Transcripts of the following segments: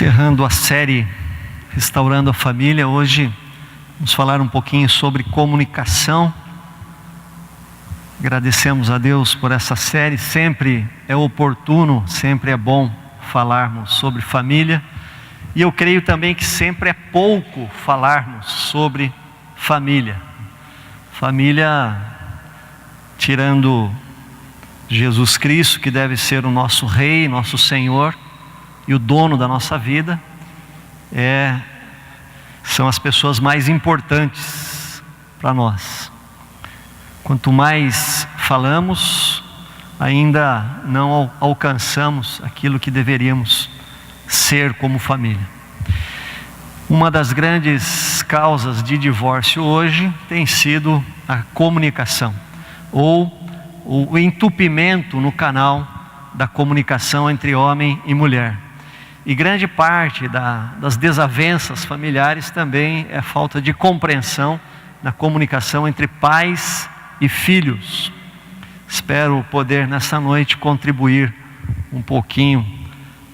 Encerrando a série Restaurando a Família, hoje vamos falar um pouquinho sobre comunicação. Agradecemos a Deus por essa série. Sempre é oportuno, sempre é bom falarmos sobre família. E eu creio também que sempre é pouco falarmos sobre família. Família, tirando Jesus Cristo, que deve ser o nosso Rei, nosso Senhor e o dono da nossa vida, são as pessoas mais importantes para nós. Quanto mais falamos, ainda não alcançamos aquilo que deveríamos ser como família. Uma das grandes causas de divórcio hoje tem sido a comunicação, ou o entupimento no canal da comunicação entre homem e mulher. E grande parte das desavenças familiares também é falta de compreensão na comunicação entre pais e filhos. Espero poder nessa noite contribuir um pouquinho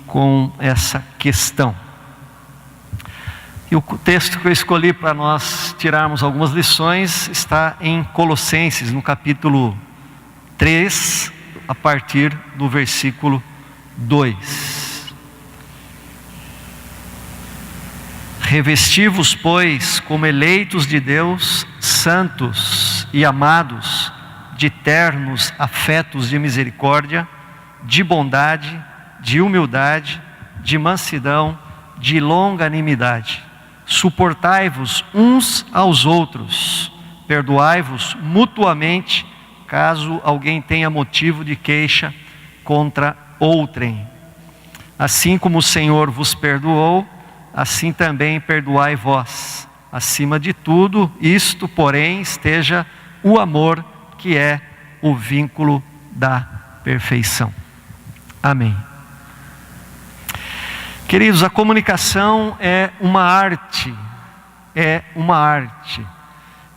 com essa questão. E o texto que eu escolhi para nós tirarmos algumas lições está em Colossenses, no capítulo 3, a partir do versículo 2. Revesti-vos, pois, como eleitos de Deus, santos e amados, de ternos afetos de misericórdia, de bondade, de humildade, de mansidão, de longanimidade. Suportai-vos uns aos outros, perdoai-vos mutuamente, caso alguém tenha motivo de queixa contra outrem. Assim como o Senhor vos perdoou, assim também perdoai vós. Acima de tudo, isto, porém, esteja o amor, que é o vínculo da perfeição. Amém. Queridos, a comunicação é uma arte.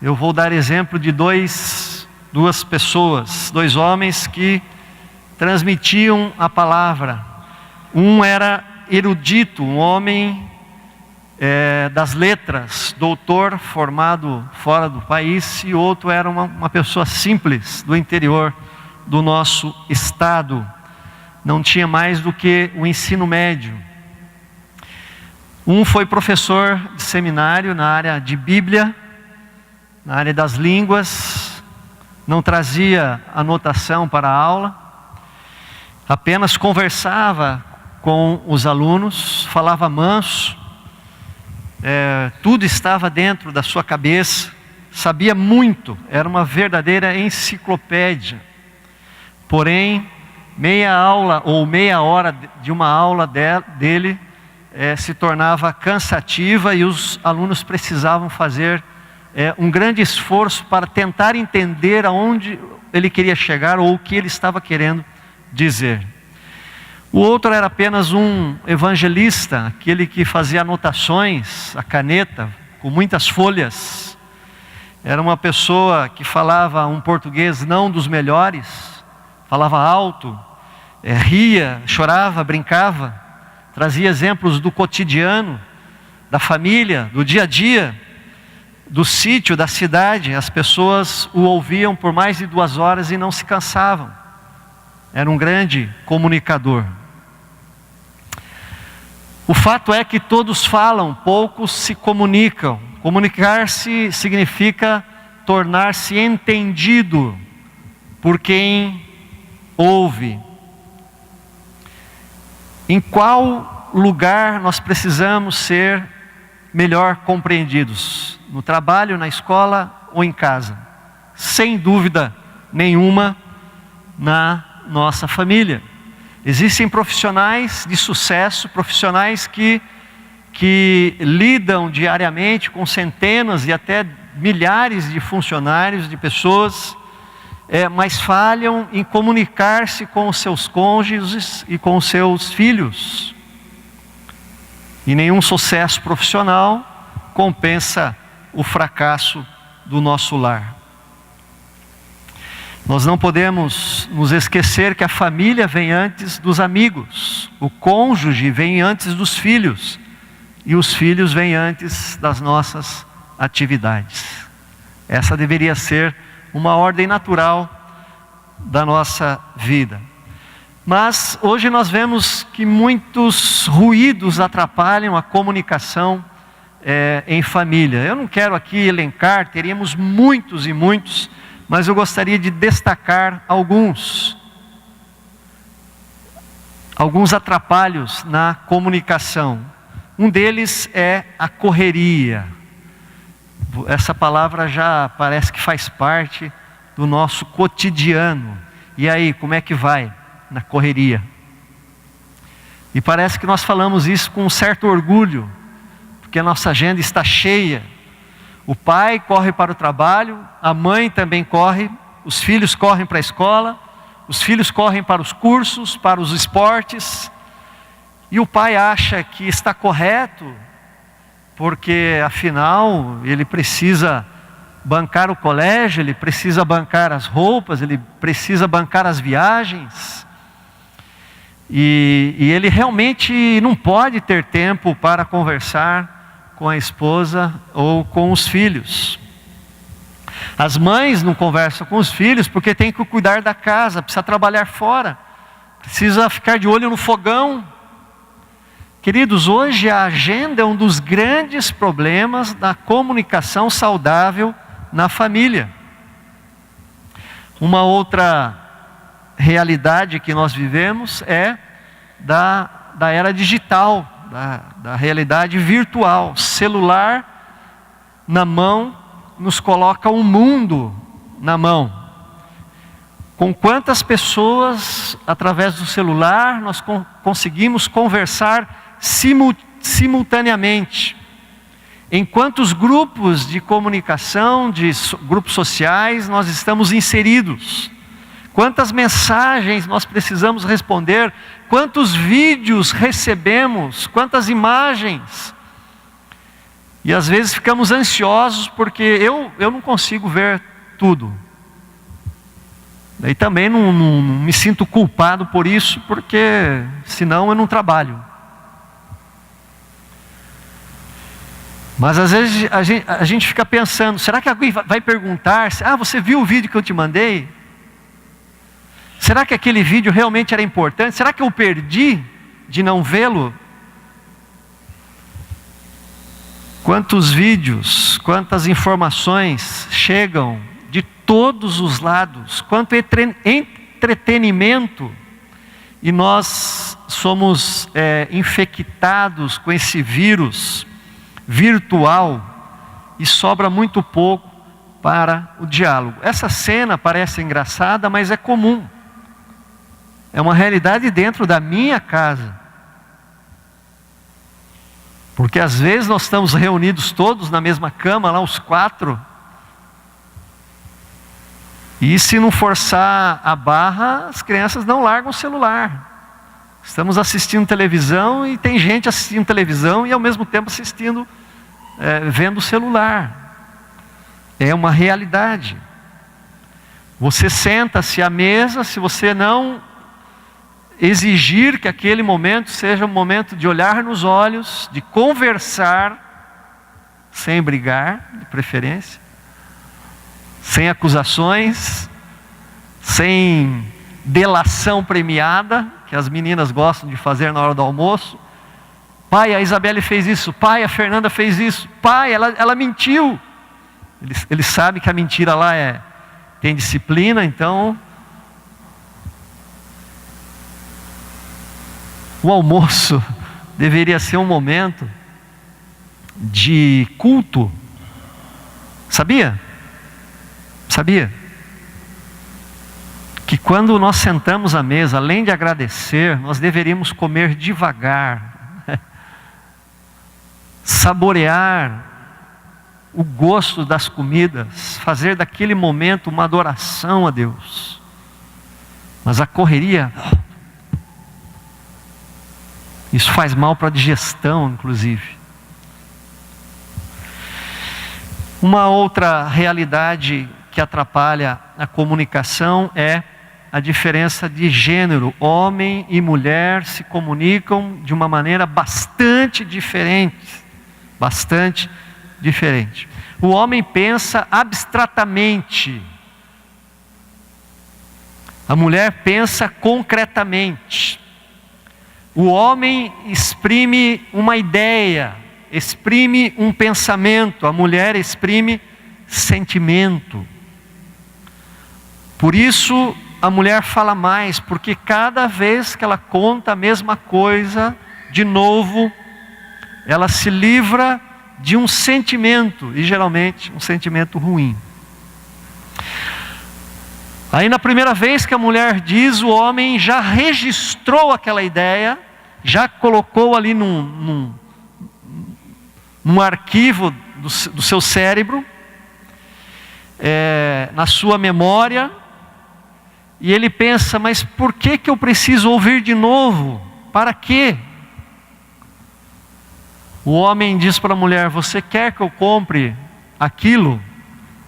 Eu vou dar exemplo de duas pessoas, dois homens que transmitiam a palavra. Um era erudito, um homem das letras, doutor formado fora do país, e outro era uma pessoa simples do interior do nosso estado. Não tinha mais do que o ensino médio. Um foi professor de seminário na área de Bíblia, na área das línguas, não trazia anotação para a aula, apenas conversava com os alunos, falava manso, tudo estava dentro da sua cabeça, sabia muito, era uma verdadeira enciclopédia. Porém, meia aula ou meia hora de uma aula dele se tornava cansativa, e os alunos precisavam fazer um grande esforço para tentar entender aonde ele queria chegar ou o que ele estava querendo dizer. O outro era apenas um evangelista, aquele que fazia anotações, a caneta, com muitas folhas. Era uma pessoa que falava um português não dos melhores, falava alto, ria, chorava, brincava, trazia exemplos do cotidiano, da família, do dia a dia, do sítio, da cidade. As pessoas o ouviam por mais de 2 horas e não se cansavam. Era um grande comunicador. O fato é que todos falam, poucos se comunicam. Comunicar-se significa tornar-se entendido por quem ouve. Em qual lugar nós precisamos ser melhor compreendidos? No trabalho, na escola ou em casa? Sem dúvida nenhuma, na nossa família. Existem profissionais de sucesso, profissionais que lidam diariamente com centenas e até milhares de funcionários, de pessoas, mas falham em comunicar-se com os seus cônjuges e com os seus filhos. E nenhum sucesso profissional compensa o fracasso do nosso lar. Nós não podemos nos esquecer que a família vem antes dos amigos, o cônjuge vem antes dos filhos, e os filhos vêm antes das nossas atividades. Essa deveria ser uma ordem natural da nossa vida. Mas hoje nós vemos que muitos ruídos atrapalham a comunicação em família. Eu não quero aqui elencar, teríamos muitos e muitos, mas eu gostaria de destacar alguns atrapalhos na comunicação. Um deles é a correria. Essa palavra já parece que faz parte do nosso cotidiano. E aí, como é que vai na correria? E parece que nós falamos isso com um certo orgulho, porque a nossa agenda está cheia. O pai corre para o trabalho, a mãe também corre, os filhos correm para a escola, os filhos correm para os cursos, para os esportes, e o pai acha que está correto, porque afinal ele precisa bancar o colégio, ele precisa bancar as roupas, ele precisa bancar as viagens, e ele realmente não pode ter tempo para conversar com a esposa ou com os filhos. As mães não conversam com os filhos porque tem que cuidar da casa, precisa trabalhar fora, precisa ficar de olho no fogão. Queridos, hoje a agenda é um dos grandes problemas da comunicação saudável na família. Uma outra realidade que nós vivemos é da era digital, da realidade virtual. Celular na mão nos coloca um mundo na mão. Com quantas pessoas, através do celular, nós conseguimos conversar simultaneamente? Em quantos grupos de comunicação, grupos sociais, nós estamos inseridos? Quantas mensagens nós precisamos responder? Quantos vídeos recebemos? Quantas imagens? E às vezes ficamos ansiosos porque eu não consigo ver tudo. E também não me sinto culpado por isso, porque senão eu não trabalho. Mas às vezes a gente fica pensando, será que alguém vai perguntar, você viu o vídeo que eu te mandei? Será que aquele vídeo realmente era importante? Será que eu perdi de não vê-lo? Quantos vídeos, quantas informações chegam de todos os lados, quanto entretenimento, e nós somos infectados com esse vírus virtual e sobra muito pouco para o diálogo. Essa cena parece engraçada, mas é comum. É uma realidade dentro da minha casa. Porque às vezes nós estamos reunidos todos na mesma cama, lá os 4. E se não forçar a barra, as crianças não largam o celular. Estamos assistindo televisão e tem gente assistindo televisão e ao mesmo tempo vendo o celular. É uma realidade. Você senta-se à mesa, se você não exigir que aquele momento seja um momento de olhar nos olhos, de conversar, sem brigar, de preferência, sem acusações, sem delação premiada, que as meninas gostam de fazer na hora do almoço. Pai, a Isabelle fez isso. Pai, a Fernanda fez isso. Pai, ela mentiu. Eles sabem que a mentira lá tem disciplina, então o almoço deveria ser um momento de culto. Sabia? Que quando nós sentamos à mesa, além de agradecer, nós deveríamos comer devagar, saborear o gosto das comidas, fazer daquele momento uma adoração a Deus. Mas a correria, isso faz mal para a digestão, inclusive. Uma outra realidade que que atrapalha a comunicação é a diferença de gênero. Homem e mulher se comunicam de uma maneira bastante diferente. Bastante diferente. O homem pensa abstratamente. A mulher pensa concretamente. O homem exprime uma ideia, exprime um pensamento. A mulher exprime sentimento. Por isso a mulher fala mais, porque cada vez que ela conta a mesma coisa, de novo, ela se livra de um sentimento, e geralmente um sentimento ruim. Aí na primeira vez que a mulher diz, o homem já registrou aquela ideia, já colocou ali num arquivo do seu cérebro, na sua memória, e ele pensa, mas por que eu preciso ouvir de novo? Para quê? O homem diz para a mulher, você quer que eu compre aquilo?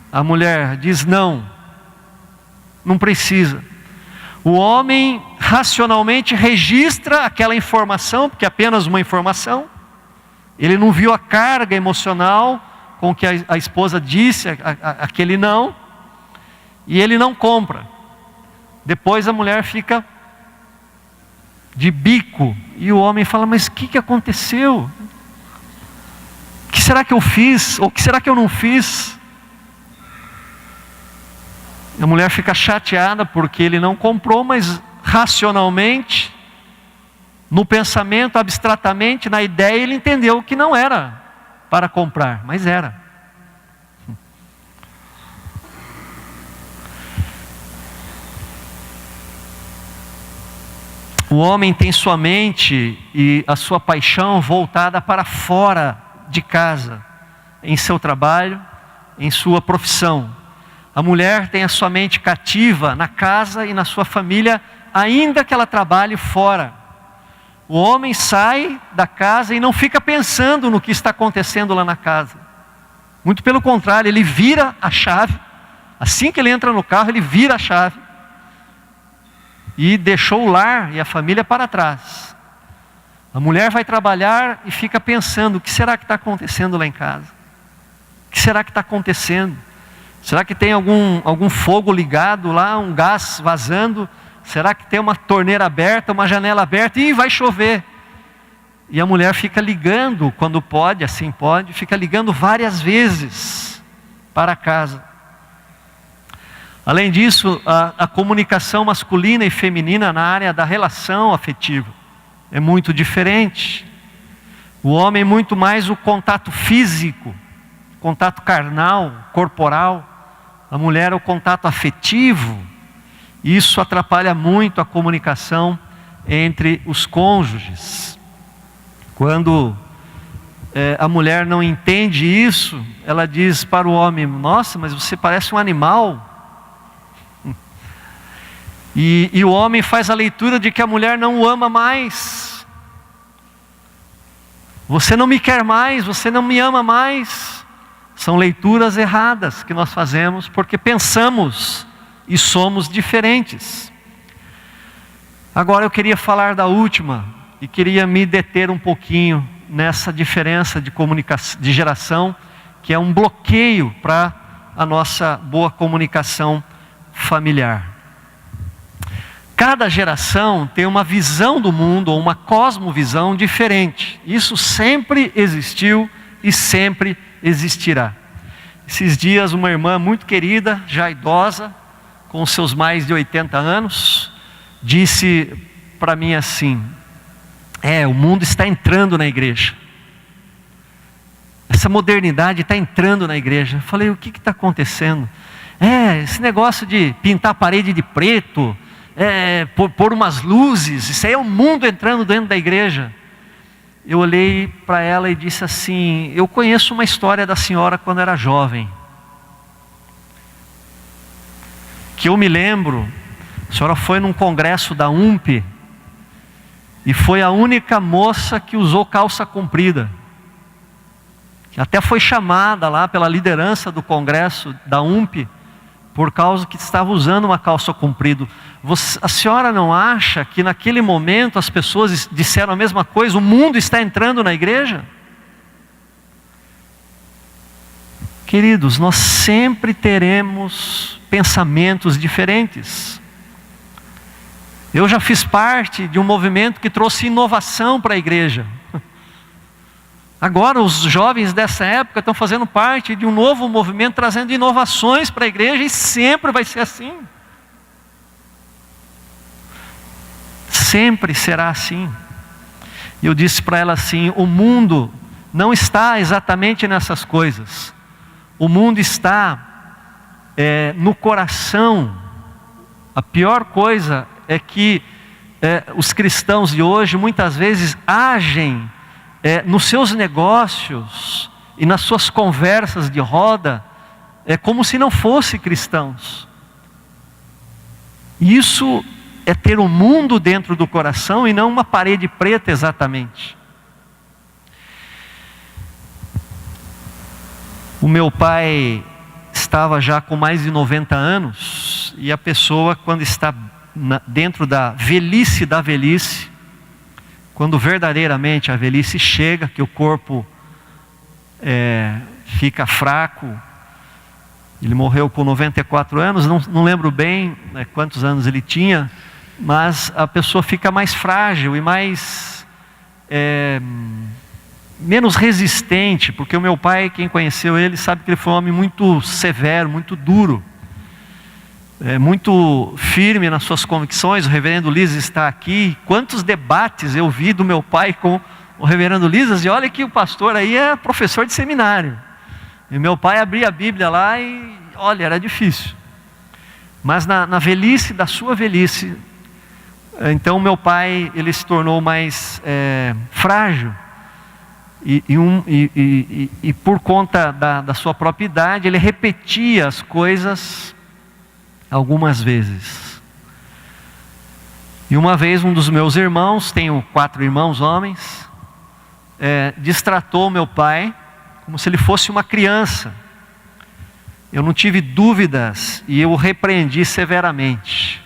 A mulher diz, não precisa. O homem racionalmente registra aquela informação, porque é apenas uma informação. Ele não viu a carga emocional com que a esposa disse aquele não, e ele não compra. Depois a mulher fica de bico, e o homem fala, mas o que aconteceu? O que será que eu fiz? Ou o que será que eu não fiz? A mulher fica chateada porque ele não comprou, mas racionalmente, no pensamento, abstratamente, na ideia, ele entendeu que não era para comprar, mas era. O homem tem sua mente e a sua paixão voltada para fora de casa, em seu trabalho, em sua profissão. A mulher tem a sua mente cativa na casa e na sua família, ainda que ela trabalhe fora. O homem sai da casa e não fica pensando no que está acontecendo lá na casa. Muito pelo contrário, ele vira a chave. Assim que ele entra no carro, ele vira a chave. E deixou o lar e a família para trás. A mulher vai trabalhar e fica pensando, o que será que está acontecendo lá em casa? O que será que está acontecendo? Será que tem algum fogo ligado lá, um gás vazando? Será que tem uma torneira aberta, uma janela aberta? Ih, vai chover. E a mulher fica ligando, quando pode, assim pode, fica ligando várias vezes para casa. Além disso, a comunicação masculina e feminina na área da relação afetiva é muito diferente. O homem é muito mais o contato físico, contato carnal, corporal. A mulher é o contato afetivo. Isso atrapalha muito a comunicação entre os cônjuges. Quando a mulher não entende isso, ela diz para o homem, nossa, mas você parece um animal. E o homem faz a leitura de que a mulher não o ama mais. Você não me quer mais, você não me ama mais. São leituras erradas que nós fazemos porque pensamos e somos diferentes. Agora eu queria falar da última e queria me deter um pouquinho nessa diferença de comunicação, de geração, que é um bloqueio para a nossa boa comunicação familiar. Cada geração tem uma visão do mundo, ou uma cosmovisão diferente. Isso sempre existiu e sempre existirá. Esses dias uma irmã muito querida, já idosa, com seus mais de 80 anos, disse para mim assim, o mundo está entrando na igreja. Essa modernidade está entrando na igreja. Eu falei, o que está acontecendo? Esse negócio de pintar a parede de preto, pôr umas luzes, isso aí é o mundo entrando dentro da igreja. Eu olhei para ela e disse assim, eu conheço uma história da senhora quando era jovem, que eu me lembro, a senhora foi num congresso da UMP, e foi a única moça que usou calça comprida, que até foi chamada lá pela liderança do congresso da UMP, por causa que estava usando uma calça comprida. A senhora não acha que naquele momento as pessoas disseram a mesma coisa? O mundo está entrando na igreja? Queridos, nós sempre teremos pensamentos diferentes. Eu já fiz parte de um movimento que trouxe inovação para a igreja. Agora os jovens dessa época estão fazendo parte de um novo movimento, trazendo inovações para a igreja, e sempre vai ser assim. Sempre será assim. E eu disse para ela assim: o mundo não está exatamente nessas coisas. O mundo está no coração. A pior coisa é que os cristãos de hoje muitas vezes agem nos seus negócios e nas suas conversas de roda como se não fossem cristãos. Isso é ter o mundo dentro do coração e não uma parede preta exatamente. O meu pai estava já com mais de 90 anos, e a pessoa, quando está dentro da velhice, quando verdadeiramente a velhice chega, que o corpo fica fraco. Ele morreu com 94 anos, não lembro bem quantos anos ele tinha, mas a pessoa fica mais frágil e menos resistente, porque o meu pai, quem conheceu ele, sabe que ele foi um homem muito severo, muito duro, muito firme nas suas convicções. O reverendo Liz está aqui. Quantos debates eu vi do meu pai com o reverendo Liz, e olha que o pastor aí é professor de seminário, e meu pai abria a Bíblia lá e olha, era difícil. Mas na velhice da sua velhice, então meu pai, ele se tornou mais frágil, e por conta da sua própria idade, ele repetia as coisas algumas vezes. E uma vez um dos meus irmãos, tenho 4 irmãos homens, destratou meu pai como se ele fosse uma criança. Eu não tive dúvidas e eu o repreendi severamente.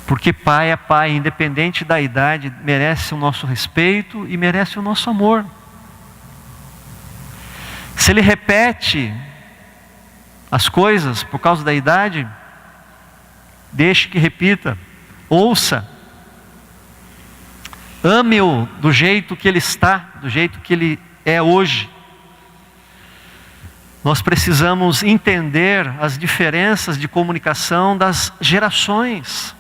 Porque pai é pai, independente da idade, merece o nosso respeito e merece o nosso amor. Se ele repete as coisas por causa da idade, deixe que repita, ouça, ame-o do jeito que ele está, do jeito que ele é hoje. Nós precisamos entender as diferenças de comunicação das gerações.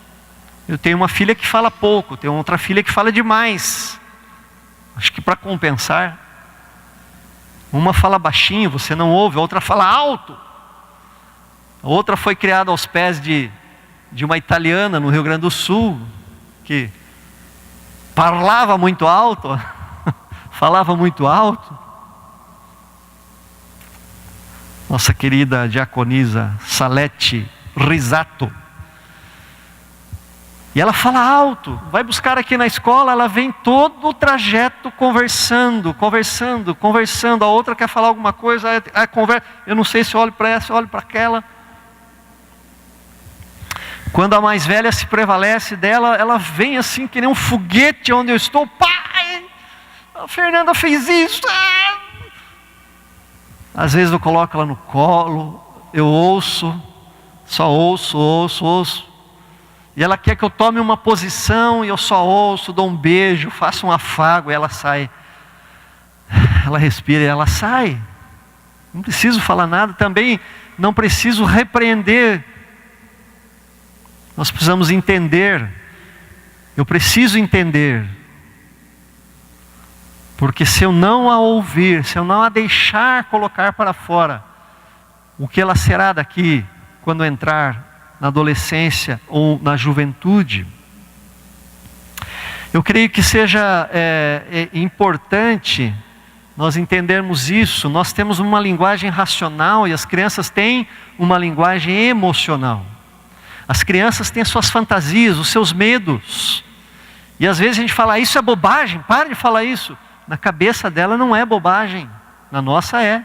Eu tenho uma filha que fala pouco, tenho outra filha que fala demais. Acho que para compensar, uma fala baixinho, você não ouve, a outra fala alto. A outra foi criada aos pés de uma italiana no Rio Grande do Sul, que falava muito alto, falava muito alto. Nossa querida diaconisa Salete Risato. E ela fala alto, vai buscar aqui na escola, ela vem todo o trajeto conversando. A outra quer falar alguma coisa, eu não sei se eu olho para essa, eu olho para aquela. Quando a mais velha se prevalece dela, ela vem assim que nem um foguete onde eu estou. Pai, a Fernanda fez isso. Às vezes eu coloco ela no colo, eu ouço, só ouço. E ela quer que eu tome uma posição e eu só ouço, dou um beijo, faço um afago e ela sai. Ela respira e ela sai. Não preciso falar nada, também não preciso repreender. Nós precisamos entender. Eu preciso entender. Porque se eu não a ouvir, se eu não a deixar colocar para fora, o que ela será daqui quando entrar na adolescência ou na juventude? Eu creio que seja importante nós entendermos isso. Nós temos uma linguagem racional e as crianças têm uma linguagem emocional. As crianças têm suas fantasias, os seus medos. E às vezes a gente fala, isso é bobagem, para de falar isso. Na cabeça dela não é bobagem, na nossa é.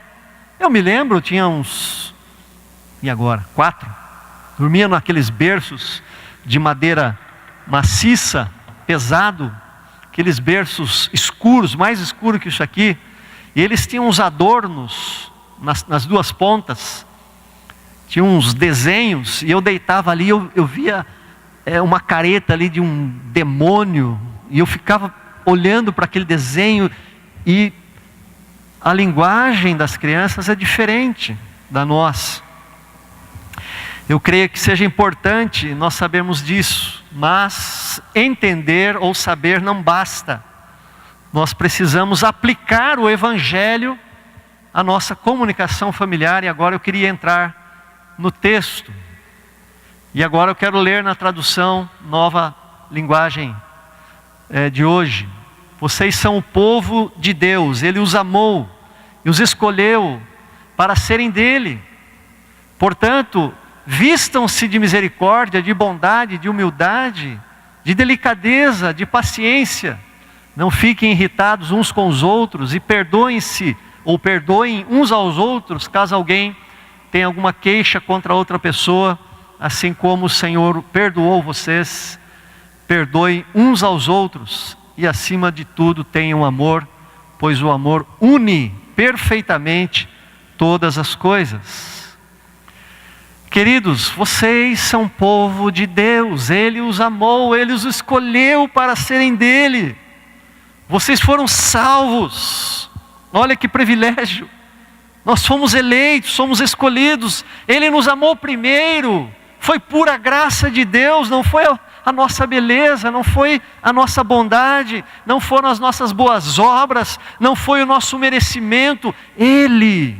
Eu me lembro, tinha uns E agora? 4. Dormia naqueles berços de madeira maciça, pesado, aqueles berços escuros, mais escuro que isso aqui. E eles tinham uns adornos nas duas pontas, tinha uns desenhos, e eu deitava ali, eu via uma careta ali de um demônio, e eu ficava olhando para aquele desenho, e a linguagem das crianças é diferente da nossa. Eu creio que seja importante nós sabermos disso, mas entender ou saber não basta. Nós precisamos aplicar o Evangelho à nossa comunicação familiar. E agora eu queria entrar no texto. E agora eu quero ler na tradução Nova Linguagem de hoje. Vocês são o povo de Deus, Ele os amou e os escolheu para serem dele. Portanto, vistam-se de misericórdia, de bondade, de humildade, de delicadeza, de paciência. Não fiquem irritados uns com os outros e perdoem-se ou perdoem uns aos outros caso alguém tenha alguma queixa contra outra pessoa, assim como o Senhor perdoou vocês. Perdoem uns aos outros e acima de tudo tenham amor, pois o amor une perfeitamente todas as coisas. Queridos, vocês são povo de Deus, Ele os amou, Ele os escolheu para serem dele. Vocês foram salvos, olha que privilégio. Nós fomos eleitos, somos escolhidos, Ele nos amou primeiro, foi pura graça de Deus, não foi a nossa beleza, não foi a nossa bondade, não foram as nossas boas obras, não foi o nosso merecimento. Ele,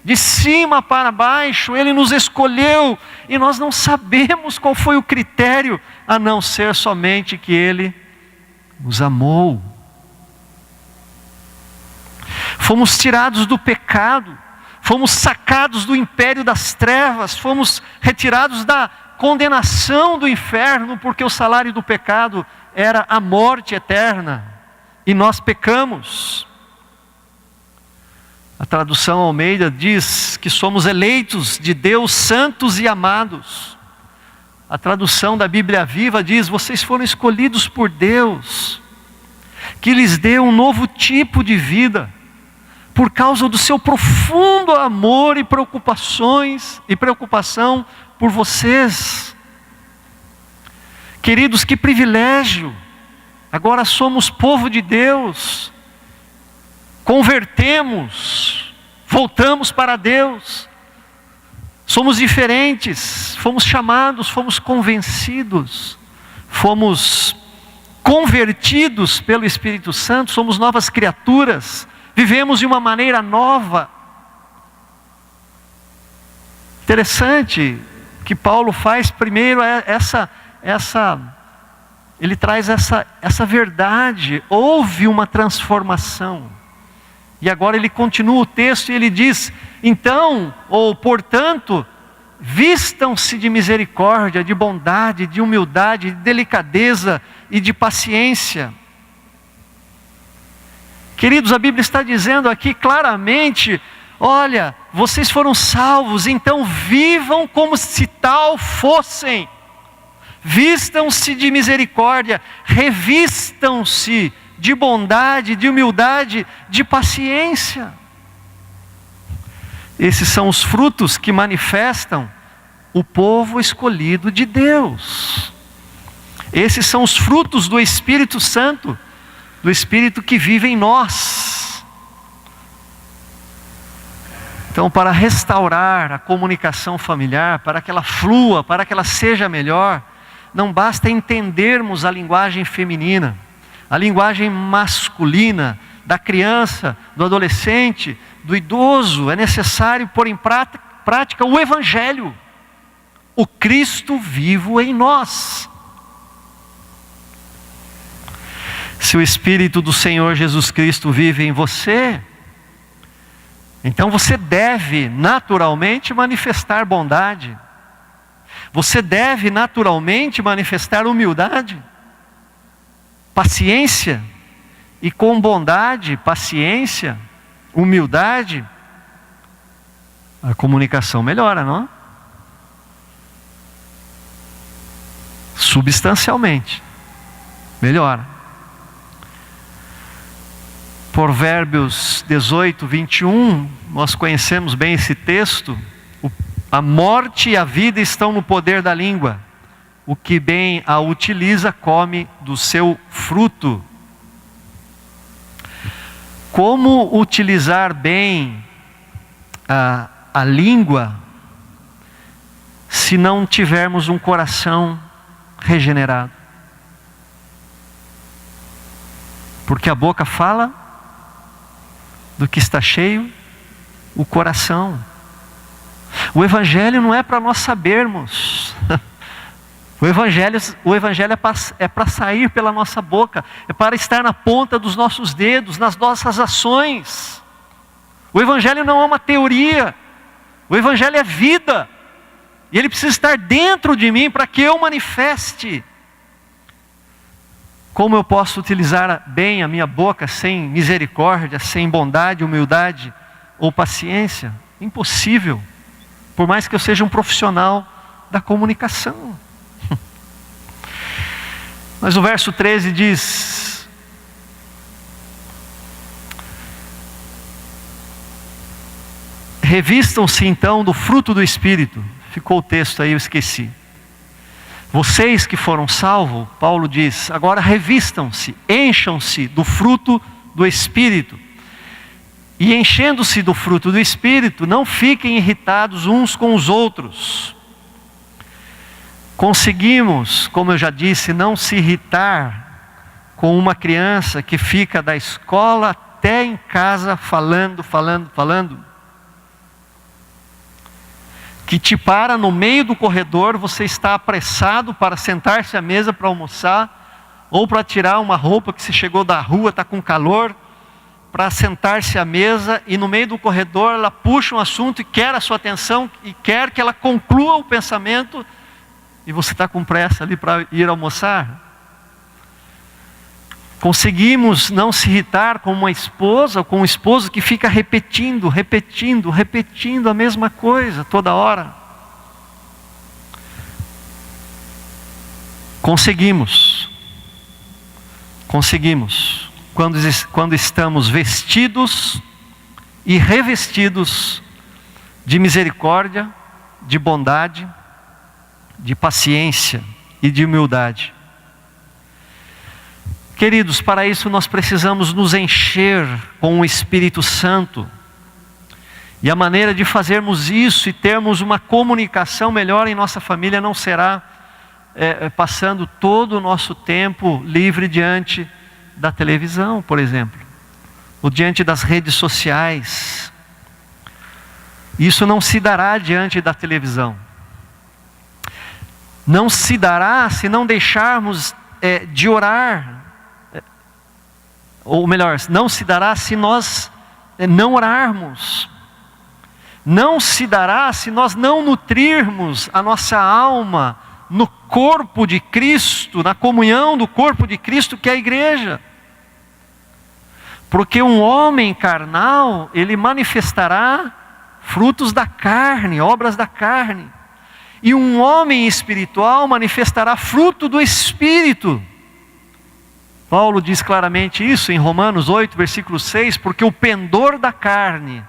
de cima para baixo, Ele nos escolheu, e nós não sabemos qual foi o critério, a não ser somente que Ele nos amou. Fomos tirados do pecado, fomos sacados do império das trevas, fomos retirados da condenação do inferno, porque o salário do pecado era a morte eterna, e nós pecamos. A tradução Almeida diz que somos eleitos de Deus, santos e amados. A tradução da Bíblia Viva diz: vocês foram escolhidos por Deus, que lhes deu um novo tipo de vida, por causa do seu profundo amor e preocupação por vocês. Queridos, que privilégio! Agora somos povo de Deus, convertemos, voltamos para Deus, somos diferentes, fomos chamados, fomos convencidos, fomos convertidos pelo Espírito Santo, somos novas criaturas, vivemos de uma maneira nova. Interessante que Paulo faz primeiro ele traz essa verdade, houve uma transformação. E agora ele continua o texto e ele diz: então, ou portanto, vistam-se de misericórdia, de bondade, de humildade, de delicadeza e de paciência. Queridos, a Bíblia está dizendo aqui claramente: olha, vocês foram salvos, então vivam como se tal fossem. Vistam-se de misericórdia, revistam-se de bondade, de humildade, de paciência. Esses são os frutos que manifestam o povo escolhido de Deus. Esses são os frutos do Espírito Santo, do Espírito que vive em nós. Então, para restaurar a comunicação familiar, para que ela flua, para que ela seja melhor, não basta entendermos a linguagem feminina, a linguagem masculina, da criança, do adolescente, do idoso. É necessário pôr em prática o Evangelho, o Cristo vivo em nós. Se o Espírito do Senhor Jesus Cristo vive em você, então você deve naturalmente manifestar bondade, você deve naturalmente manifestar humildade, paciência, e com bondade, paciência, humildade, a comunicação melhora, não? substancialmente. Melhora. Provérbios 18, 21, nós conhecemos bem esse texto. A morte e a vida estão no poder da língua. O que bem a utiliza, come do seu fruto. Como utilizar bem a língua se não tivermos um coração regenerado? Porque a boca fala do que está cheio o coração. O Evangelho não é para nós sabermos. O Evangelho é para sair pela nossa boca, é para estar na ponta dos nossos dedos, nas nossas ações. O Evangelho não é uma teoria, o Evangelho é vida, e ele precisa estar dentro de mim para que eu manifeste. Como eu posso utilizar bem a minha boca sem misericórdia, sem bondade, humildade ou paciência? Impossível, por mais que eu seja um profissional da comunicação. Mas o verso 13 diz: revistam-se então do fruto do Espírito. Ficou o texto aí, eu esqueci. Vocês que foram salvos, Paulo diz, agora revistam-se, encham-se do fruto do Espírito. E enchendo-se do fruto do Espírito, não fiquem irritados uns com os outros. Conseguimos, como eu já disse, não se irritar com uma criança que fica da escola até em casa falando. Que te para no meio do corredor, você está apressado para sentar-se à mesa para almoçar, ou para tirar uma roupa que se chegou da rua, está com calor, para sentar-se à mesa, e no meio do corredor ela puxa um assunto e quer a sua atenção, e quer que ela conclua o pensamento, e você está com pressa ali para ir almoçar. Conseguimos não se irritar com uma esposa ou com um esposo que fica repetindo a mesma coisa toda hora. Conseguimos quando estamos vestidos e revestidos de misericórdia, de bondade, de paciência e de humildade. Queridos, para isso nós precisamos nos encher com o Espírito Santo. E a maneira de fazermos isso e termos uma comunicação melhor em nossa família não será passando todo o nosso tempo livre diante da televisão, por exemplo, ou diante das redes sociais. Isso não se dará diante da televisão. Não se dará se não deixarmos de orar. Ou melhor, não se dará se nós não orarmos. Não se dará se nós não nutrirmos a nossa alma no corpo de Cristo, na comunhão do corpo de Cristo que é a igreja. Porque um homem carnal, ele manifestará frutos da carne, obras da carne. E um homem espiritual manifestará fruto do Espírito. Paulo diz claramente isso em Romanos 8, versículo 6, porque o pendor da carne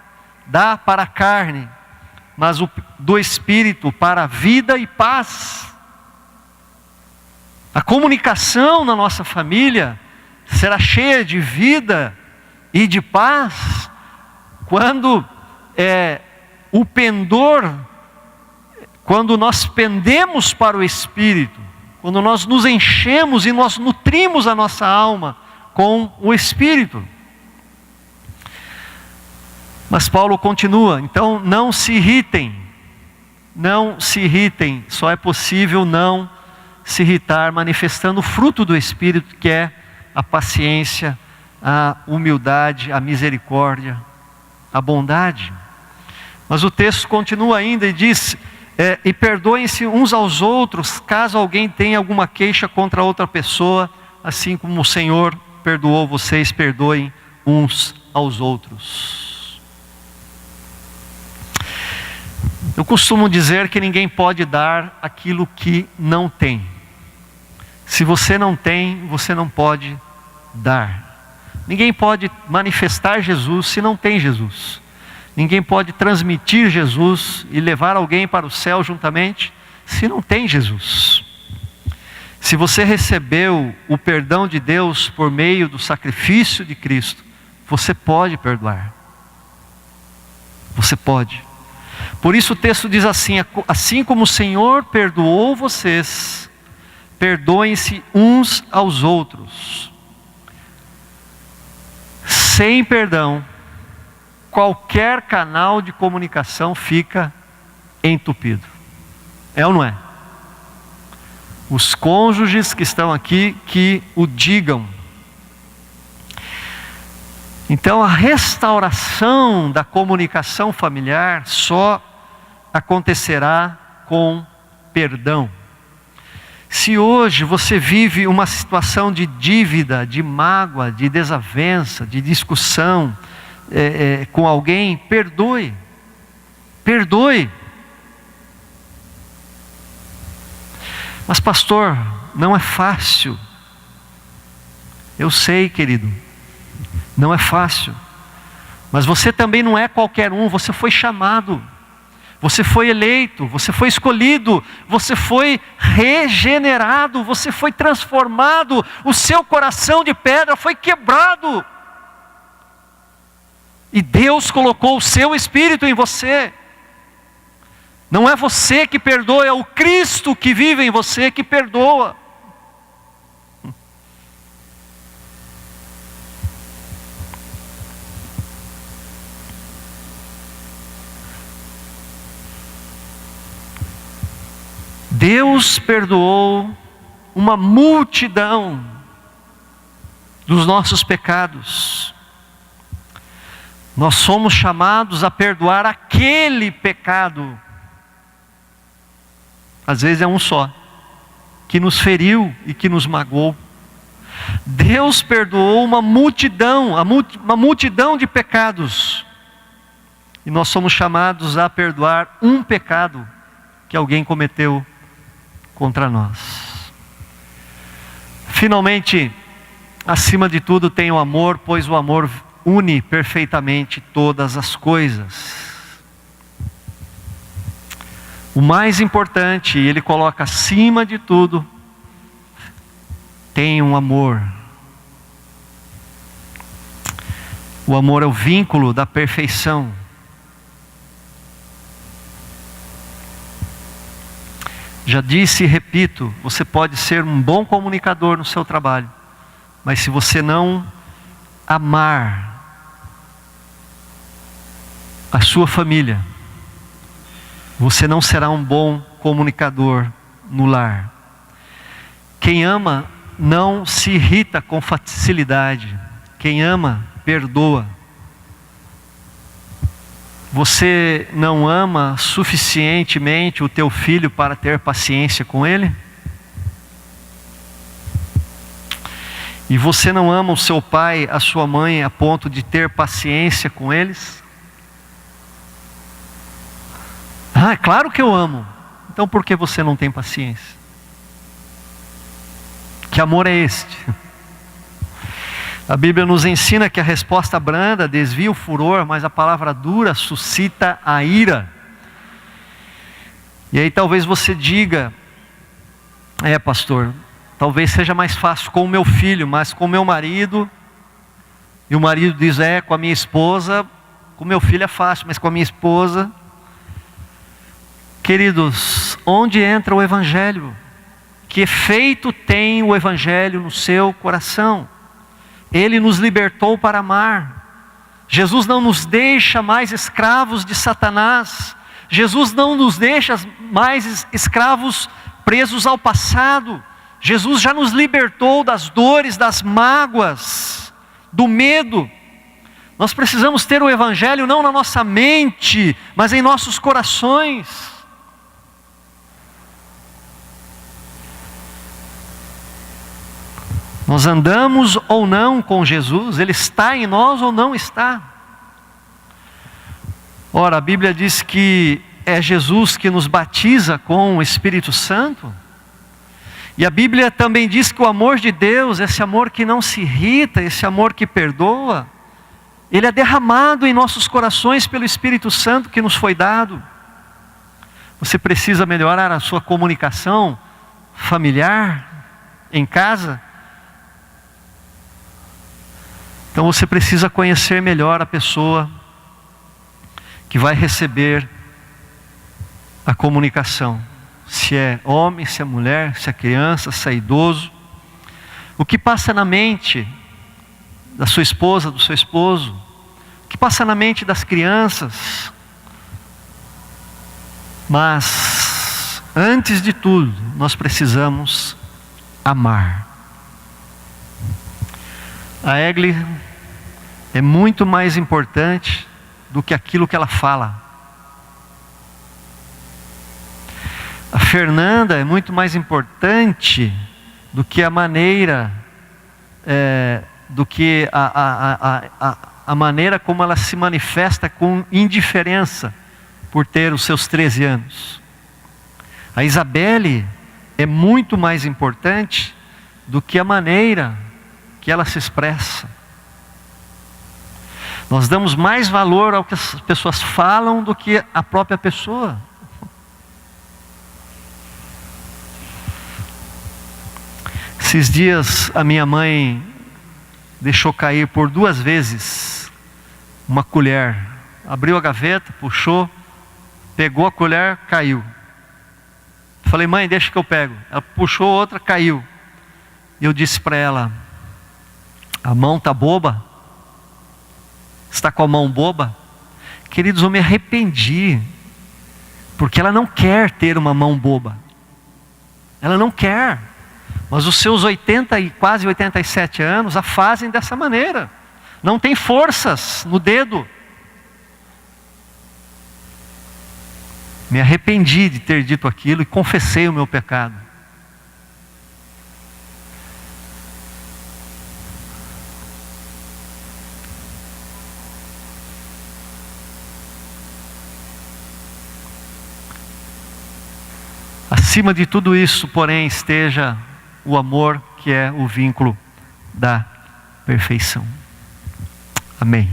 dá para a carne, mas o do Espírito para a vida e paz. A comunicação na nossa família será cheia de vida e de paz quando o pendor, quando nós pendemos para o Espírito, quando nós nos enchemos e nós nutrimos a nossa alma com o Espírito. Mas Paulo continua, então não se irritem, só é possível não se irritar manifestando o fruto do Espírito, que é a paciência, a humildade, a misericórdia, a bondade. Mas o texto continua ainda e diz: e perdoem-se uns aos outros, caso alguém tenha alguma queixa contra outra pessoa, assim como o Senhor perdoou vocês, perdoem uns aos outros. Eu costumo dizer que ninguém pode dar aquilo que não tem. Se você não tem, você não pode dar. Ninguém pode manifestar Jesus se não tem Jesus. Ninguém pode transmitir Jesus e levar alguém para o céu juntamente se não tem Jesus. Se você recebeu o perdão de Deus por meio do sacrifício de Cristo, você pode perdoar. Você pode. Por isso o texto diz assim: assim como o Senhor perdoou vocês, perdoem-se uns aos outros. Sem perdão, qualquer canal de comunicação fica entupido. É ou não é? Os cônjuges que estão aqui, que o digam. Então a restauração da comunicação familiar só acontecerá com perdão. Se hoje você vive uma situação de dívida, de mágoa, de desavença, de discussão com alguém, perdoe. Perdoe. Mas pastor, não é fácil. Eu sei, querido, não é fácil. Mas você também não é qualquer um, você foi chamado. Você foi eleito, você foi escolhido, você foi regenerado, você foi transformado, o seu coração de pedra foi quebrado. E Deus colocou o seu Espírito em você. Não é você que perdoa, é o Cristo que vive em você que perdoa. Deus perdoou uma multidão dos nossos pecados. Nós somos chamados a perdoar aquele pecado. Às vezes é um só, que nos feriu e que nos magoou. Deus perdoou uma multidão de pecados. E nós somos chamados a perdoar um pecado que alguém cometeu contra nós. Finalmente, acima de tudo tem o amor, pois o amor une perfeitamente todas as coisas. O mais importante, ele coloca acima de tudo, tem um amor. O amor é o vínculo da perfeição. Já disse e repito, você pode ser um bom comunicador no seu trabalho, mas se você não amar a sua família, você não será um bom comunicador no lar. Quem ama não se irrita com facilidade. Quem ama, perdoa. Você não ama suficientemente o teu filho para ter paciência com ele? E você não ama o seu pai, a sua mãe, a ponto de ter paciência com eles? Ah, é claro que eu amo. Então por que você não tem paciência? Que amor é este? A Bíblia nos ensina que a resposta branda desvia o furor, mas a palavra dura suscita a ira. E aí talvez você diga: pastor, talvez seja mais fácil com o meu filho, mas com o meu marido. E o marido diz: com a minha esposa, com o meu filho é fácil, mas com a minha esposa. Queridos, onde entra o Evangelho? Que efeito tem o Evangelho no seu coração? Ele nos libertou para amar. Jesus não nos deixa mais escravos de Satanás. Jesus não nos deixa mais escravos presos ao passado. Jesus já nos libertou das dores, das mágoas, do medo. Nós precisamos ter o Evangelho não na nossa mente, mas em nossos corações. Nós andamos ou não com Jesus? Ele está em nós ou não está? Ora, a Bíblia diz que é Jesus que nos batiza com o Espírito Santo. E a Bíblia também diz que o amor de Deus, esse amor que não se irrita, esse amor que perdoa, ele é derramado em nossos corações pelo Espírito Santo que nos foi dado. Você precisa melhorar a sua comunicação familiar, em casa. Então você precisa conhecer melhor a pessoa que vai receber a comunicação. Se é homem, se é mulher, se é criança, se é idoso. O que passa na mente da sua esposa, do seu esposo? O que passa na mente das crianças? Mas, antes de tudo, nós precisamos amar. A Egli é muito mais importante do que aquilo que ela fala. A Fernanda é muito mais importante do que a maneira, do que a maneira como ela se manifesta com indiferença por ter os seus 13 anos. A Isabelle é muito mais importante do que a maneira que ela se expressa. Nós damos mais valor ao que as pessoas falam do que a própria pessoa. Esses dias a minha mãe deixou cair por 2 vezes uma colher. Abriu a gaveta, puxou, pegou a colher, caiu. Falei, mãe, deixa que eu pego. Ela puxou outra, caiu. E eu disse para ela, a mão está boba? Está com a mão boba? Queridos, eu me arrependi, porque ela não quer ter uma mão boba. Ela não quer. Mas os seus 80 e quase 87 anos a fazem dessa maneira. Não tem forças no dedo. Me arrependi de ter dito aquilo e confessei o meu pecado. Acima de tudo isso, porém, esteja o amor, que é o vínculo da perfeição. Amém.